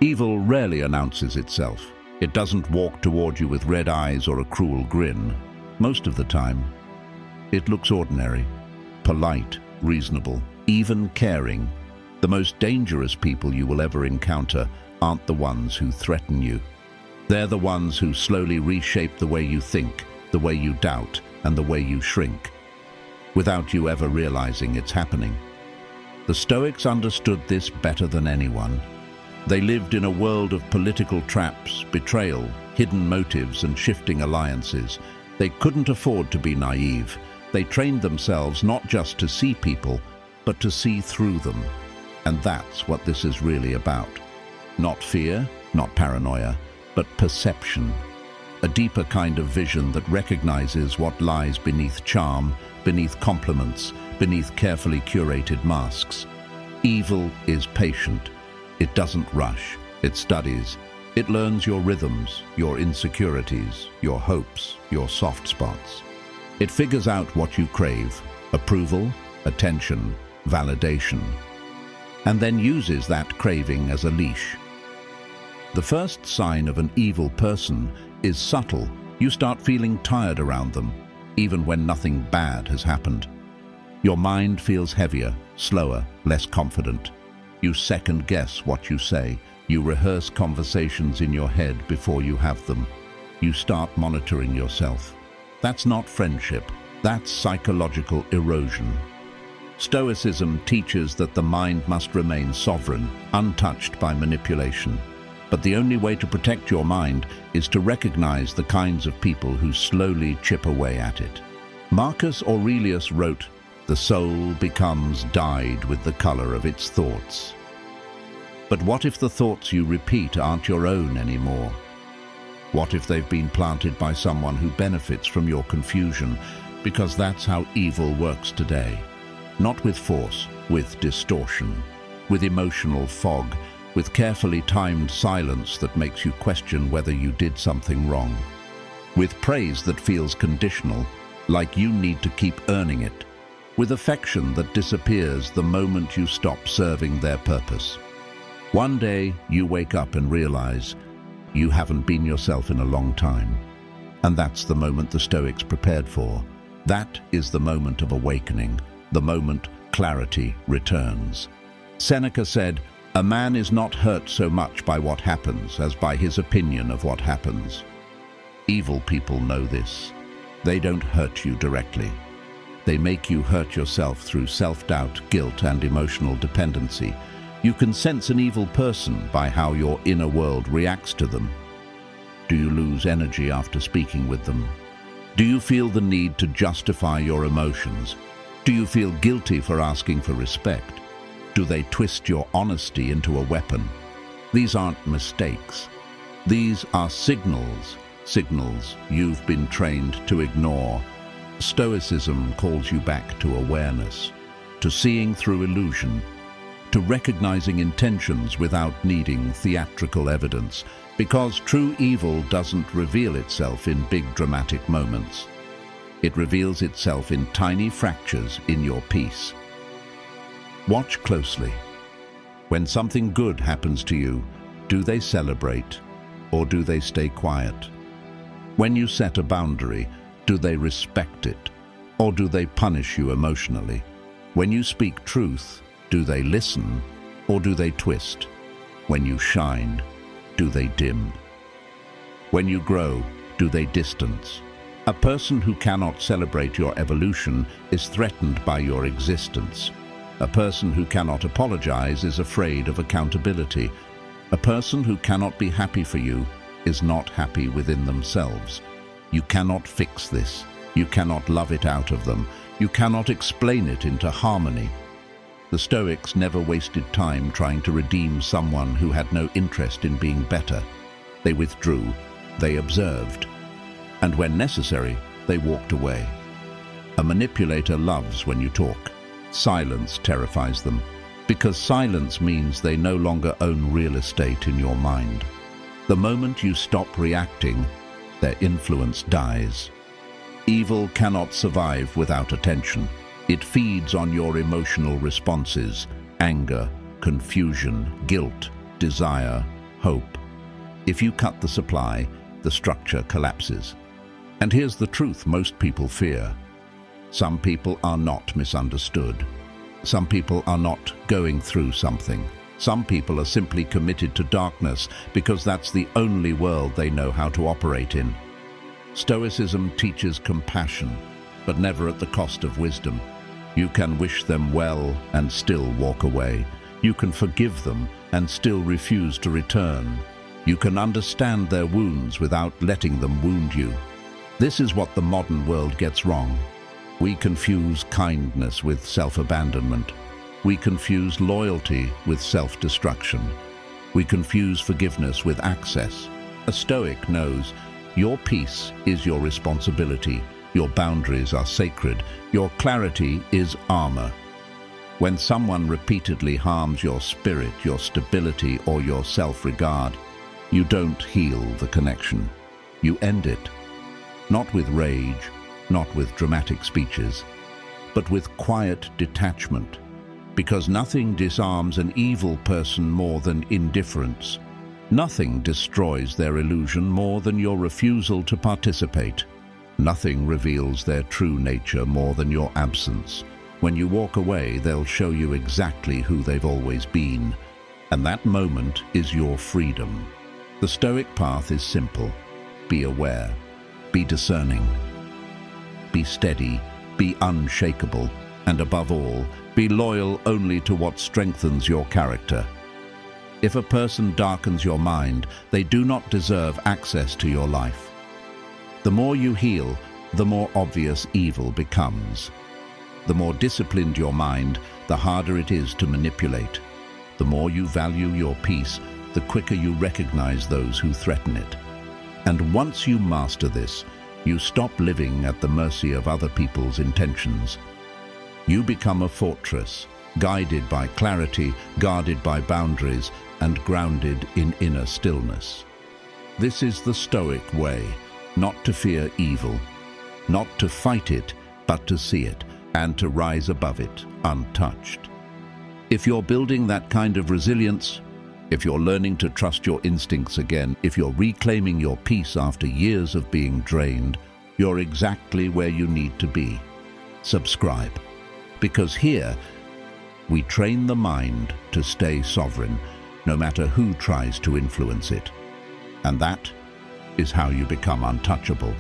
Evil rarely announces itself. It doesn't walk toward you with red eyes or a cruel grin. Most of the time, it looks ordinary, polite, reasonable, even caring. The most dangerous people you will ever encounter aren't the ones who threaten you. They're the ones who slowly reshape the way you think, the way you doubt, and the way you shrink, without you ever realizing it's happening. The Stoics understood this better than anyone. They lived in a world of political traps, betrayal, hidden motives, and shifting alliances. They couldn't afford to be naive. They trained themselves not just to see people, but to see through them. And that's what this is really about. Not fear, not paranoia, but perception. A deeper kind of vision that recognizes what lies beneath charm, beneath compliments, beneath carefully curated masks. Evil is patient. It doesn't rush. It studies. It learns your rhythms, your insecurities, your hopes, your soft spots. It figures out what you crave: approval, attention, validation, and then uses that craving as a leash. The first sign of an evil person is subtle. You start feeling tired around them, even when nothing bad has happened. Your mind feels heavier, slower, less confident. You second-guess what you say. You rehearse conversations in your head before you have them. You start monitoring yourself. That's not friendship. That's psychological erosion. Stoicism teaches that the mind must remain sovereign, untouched by manipulation. But the only way to protect your mind is to recognize the kinds of people who slowly chip away at it. Marcus Aurelius wrote, "The soul becomes dyed with the color of its thoughts." But what if the thoughts you repeat aren't your own anymore? What if they've been planted by someone who benefits from your confusion? Because that's how evil works today. Not with force, with distortion, with emotional fog, with carefully timed silence that makes you question whether you did something wrong. With praise that feels conditional, like you need to keep earning it. With affection that disappears the moment you stop serving their purpose. One day, you wake up and realize you haven't been yourself in a long time. And that's the moment the Stoics prepared for. That is the moment of awakening, the moment clarity returns. Seneca said, "A man is not hurt so much by what happens as by his opinion of what happens." Evil people know this. They don't hurt you directly. They make you hurt yourself through self-doubt, guilt, and emotional dependency. You can sense an evil person by how your inner world reacts to them. Do you lose energy after speaking with them? Do you feel the need to justify your emotions? Do you feel guilty for asking for respect? Do they twist your honesty into a weapon? These aren't mistakes. These are signals you've been trained to ignore. Stoicism calls you back to awareness, to seeing through illusion, to recognizing intentions without needing theatrical evidence, because true evil doesn't reveal itself in big dramatic moments. It reveals itself in tiny fractures in your peace. Watch closely. When something good happens to you, do they celebrate or do they stay quiet? When you set a boundary, do they respect it or do they punish you emotionally? When you speak truth, do they listen or do they twist? When you shine, do they dim? When you grow, do they distance? A person who cannot celebrate your evolution is threatened by your existence. A person who cannot apologize is afraid of accountability. A person who cannot be happy for you is not happy within themselves. You cannot fix this. You cannot love it out of them. You cannot explain it into harmony. The Stoics never wasted time trying to redeem someone who had no interest in being better. They withdrew, they observed, and when necessary, they walked away. A manipulator loves when you talk. Silence terrifies them, because silence means they no longer own real estate in your mind. The moment you stop reacting, their influence dies. Evil cannot survive without attention. It feeds on your emotional responses: anger, confusion, guilt, desire, hope. If you cut the supply, the structure collapses. And here's the truth most people fear. Some people are not misunderstood. Some people are not going through something. Some people are simply committed to darkness because that's the only world they know how to operate in. Stoicism teaches compassion, but never at the cost of wisdom. You can wish them well and still walk away. You can forgive them and still refuse to return. You can understand their wounds without letting them wound you. This is what the modern world gets wrong. We confuse kindness with self-abandonment. We confuse loyalty with self-destruction. We confuse forgiveness with access. A Stoic knows your peace is your responsibility. Your boundaries are sacred. Your clarity is armor. When someone repeatedly harms your spirit, your stability, or your self-regard, you don't heal the connection. You end it. Not with rage, not with dramatic speeches, but with quiet detachment. Because nothing disarms an evil person more than indifference. Nothing destroys their illusion more than your refusal to participate. Nothing reveals their true nature more than your absence. When you walk away, they'll show you exactly who they've always been. And that moment is your freedom. The Stoic path is simple. Be aware. Be discerning. Be steady. Be unshakable. And above all, be loyal only to what strengthens your character. If a person darkens your mind, they do not deserve access to your life. The more you heal, the more obvious evil becomes. The more disciplined your mind, the harder it is to manipulate. The more you value your peace, the quicker you recognize those who threaten it. And once you master this, you stop living at the mercy of other people's intentions. You become a fortress, guided by clarity, guarded by boundaries, and grounded in inner stillness. This is the Stoic way, not to fear evil, not to fight it, but to see it, and to rise above it, untouched. If you're building that kind of resilience, if you're learning to trust your instincts again, if you're reclaiming your peace after years of being drained, you're exactly where you need to be. Subscribe. Because here, we train the mind to stay sovereign, no matter who tries to influence it. And that is how you become untouchable.